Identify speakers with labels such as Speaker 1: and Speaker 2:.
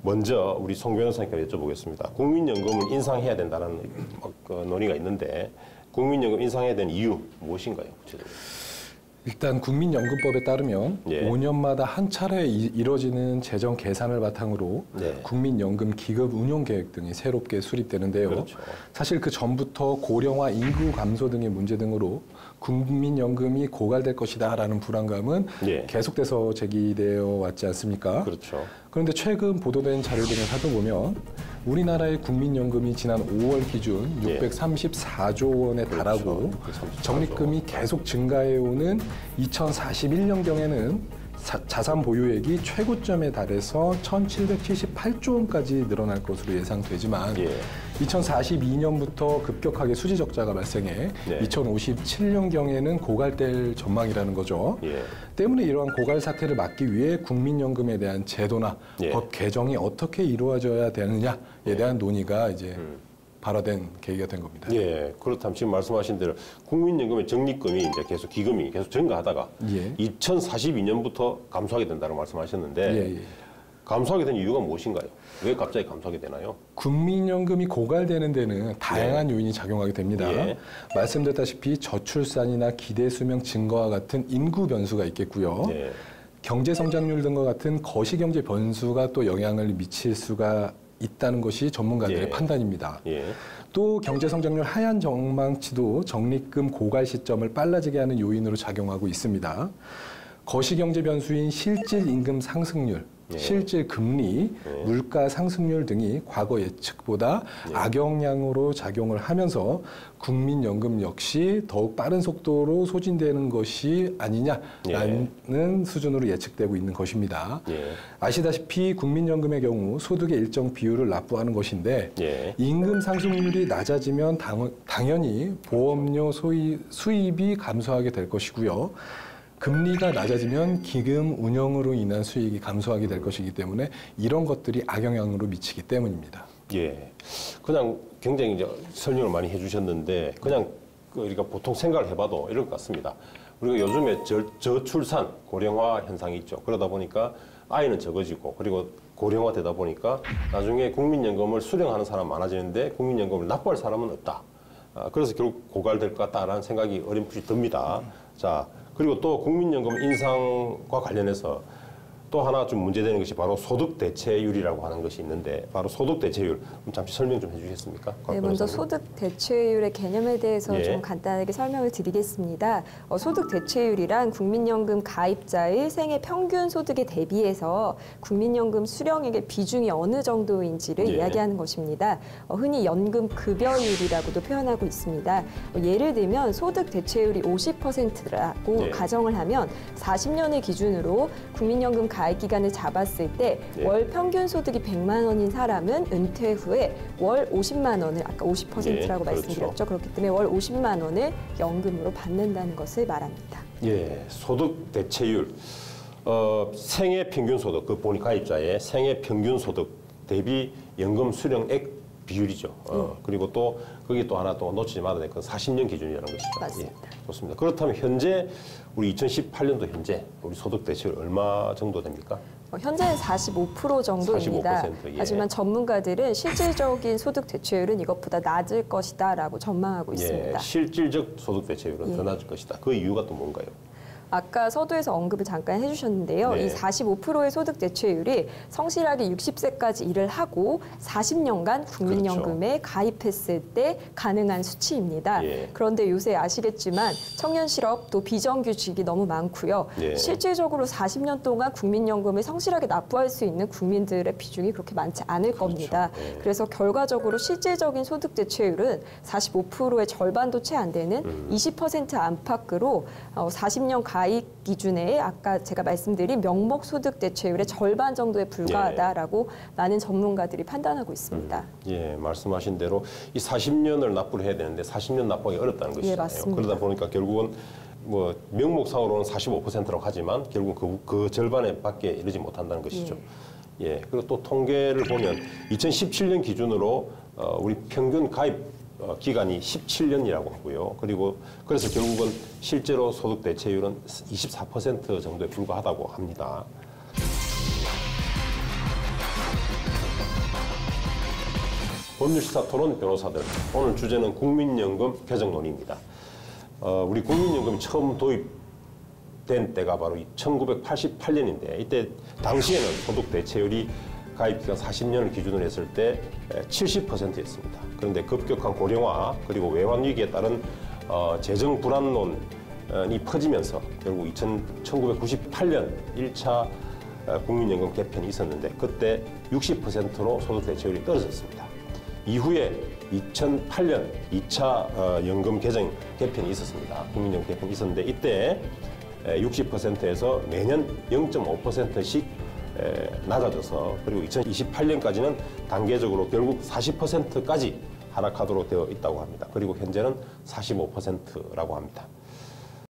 Speaker 1: 먼저 우리 송 변호사님께 여쭤보겠습니다. 국민연금을 인상해야 된다는 논의가 있는데 국민연금 인상해야 되는 이유 무엇인가요? 구체적으로?
Speaker 2: 일단 국민연금법에 따르면
Speaker 1: 예.
Speaker 2: 5년마다 한 차례 이뤄지는 재정 계산을 바탕으로
Speaker 1: 네.
Speaker 2: 국민연금 기금 운용 계획 등이 새롭게 수립되는데요.
Speaker 1: 그렇죠.
Speaker 2: 사실 그 전부터 고령화, 인구 감소 등의 문제 등으로 국민연금이 고갈될 것이다라는 불안감은
Speaker 1: 예. 계속돼서
Speaker 2: 제기되어 왔지 않습니까?
Speaker 1: 그렇죠.
Speaker 2: 그런데 최근 보도된 자료 등을 살펴보면 우리나라의 국민연금이 지난 5월 기준 634조 원에 달하고
Speaker 1: 그렇죠.
Speaker 2: 적립금이 계속 증가해오는 2041년경에는 자산 보유액이 최고점에 달해서 1,778조 원까지 늘어날 것으로 예상되지만 2042년부터 급격하게 수지 적자가 발생해 2057년경에는 고갈될 전망이라는 거죠. 때문에 이러한 고갈 사태를 막기 위해 국민연금에 대한 제도나 법 개정이 어떻게 이루어져야 되느냐에 대한 논의가 이제 발화된 계기가 된 겁니다.
Speaker 1: 예, 그렇다면 지금 말씀하신 대로 국민연금의 적립금이 이제 계속 기금이 계속 증가하다가 2042년부터 감소하게 된다고 말씀하셨는데 감소하게 된 이유가 무엇인가요? 왜 갑자기 감소하게 되나요?
Speaker 2: 국민연금이 고갈되는 데는 다양한 요인이 작용하게 됩니다. 말씀드렸다시피 저출산이나 기대 수명 증가와 같은 인구 변수가 있겠고요. 경제 성장률 등과 같은 거시경제 변수가 또 영향을 미칠 수가 있다는 것이 전문가들의 판단입니다. 또 경제 성장률 하향 전망치도 적립금 고갈 시점을 빨라지게 하는 요인으로 작용하고 있습니다. 거시경제 변수인 실질 임금 상승률, 실질 금리, 물가 상승률 등이 과거 예측보다 악영향으로 작용을 하면서 국민연금 역시 더욱 빠른 속도로 소진되는 것이 아니냐라는 수준으로 예측되고 있는 것입니다. 아시다시피 국민연금의 경우 소득의 일정 비율을 납부하는 것인데 임금 상승률이 낮아지면 당연히 보험료 수입이 감소하게 될 것이고요. 금리가 낮아지면 기금 운영으로 인한 수익이 감소하게 될 것이기 때문에 이런 것들이 악영향으로 미치기 때문입니다.
Speaker 1: 그냥 굉장히 이제 설명을 많이 해주셨는데 그냥 우리가 보통 생각을 해봐도 이럴 것 같습니다. 우리가 요즘에 저출산, 고령화 현상이 있죠. 그러다 보니까 아이는 적어지고 그리고 고령화되다 보니까 나중에 국민연금을 수령하는 사람 많아지는데 국민연금을 납부할 사람은 없다. 그래서 결국 고갈될 것 같다라는 생각이 어렴풋이 듭니다. 자. 그리고 또 국민연금 인상과 관련해서 또 하나 좀 문제되는 것이 바로 소득 대체율이라고 하는 것이 있는데 바로 소득 대체율 잠시 설명 좀 해주시겠습니까?
Speaker 3: 네, 먼저 소득 대체율의 개념에 대해서 좀 간단하게 설명을 드리겠습니다. 소득 대체율이란 국민연금 가입자의 생애 평균 소득에 대비해서 국민연금 수령액의 비중이 어느 정도인지를 이야기하는 것입니다. 흔히 연금 급여율이라고도 표현하고 있습니다. 예를 들면 소득 대체율이 50%라고 가정을 하면 40년을 기준으로 국민연금 가입 기간을 잡았을 때 월 평균 소득이 100만 원인 사람은 은퇴 후에 월 50만 원을 아까 50%라고 말씀드렸죠. 그렇기 때문에 월 50만 원을 연금으로 받는다는 것을 말합니다.
Speaker 1: 소득 대체율. 생애 평균 소득, 그 본인 가입자의 생애 평균 소득 대비 연금 수령액 비율이죠. 그리고 또 거기 또 하나 또 놓치지 말아야 될 건 40년 기준이라는 것이죠.
Speaker 3: 맞습니다.
Speaker 1: 좋습니다. 그렇다면 현재 우리 2018년도 현재 우리 소득 대체율 얼마 정도 됩니까?
Speaker 3: 현재는 45% 정도입니다.
Speaker 1: 45%,
Speaker 3: 하지만 전문가들은 실질적인 소득 대체율은 이것보다 낮을 것이다라고 전망하고 있습니다.
Speaker 1: 실질적 소득 대체율은 더 낮을 것이다. 그 이유가 또 뭔가요?
Speaker 3: 아까 서두에서 언급을 잠깐 해주셨는데요. 이 45%의 소득 대체율이 성실하게 60세까지 일을 하고 40년간 국민연금에 가입했을 때 가능한 수치입니다. 그런데 요새 아시겠지만 청년 실업 또 비정규직이 너무 많고요. 실질적으로 40년 동안 국민연금을 성실하게 납부할 수 있는 국민들의 비중이 그렇게 많지 않을 겁니다. 그래서 결과적으로 실질적인 소득 대체율은 45%의 절반도 채 안 되는 20% 안팎으로 40년 가입 기준에 아까 제가 말씀드린 명목 소득 대체율의 절반 정도에 불과하다라고 많은 전문가들이 판단하고 있습니다.
Speaker 1: 말씀하신 대로 이 40년을 납부를 해야 되는데 40년 납부하기 어렵다는 것이잖아요.
Speaker 3: 맞습니다.
Speaker 1: 그러다 보니까 결국은 뭐 명목상으로는 45%라고 하지만 결국은 그 절반에 밖에 이르지 못한다는 것이죠. 그리고 또 통계를 보면 2017년 기준으로 우리 평균 가입 기간이 17년이라고 하고요. 그리고 그래서 결국은 실제로 소득 대체율은 24% 정도에 불과하다고 합니다. 법률시사 토론 변호사들. 오늘 주제는 국민연금 개정론입니다. 우리 국민연금이 처음 도입된 때가 바로 1988년인데 이때 당시에는 소득 대체율이 가입기간 40년을 기준으로 했을 때 70%였습니다. 그런데 급격한 고령화 그리고 외환 위기에 따른 재정 불안론이 퍼지면서 결국 1998년 1차 국민연금 개편이 있었는데 그때 60%로 소득 대체율이 떨어졌습니다. 이후에 2008년 2차 연금 개편이 있었습니다. 국민연금 개편이 있었는데 이때 60%에서 매년 0.5%씩 낮아져서 그리고 2028년까지는 단계적으로 결국 40%까지 하락하도록 되어 있다고 합니다. 그리고 현재는 45%라고 합니다.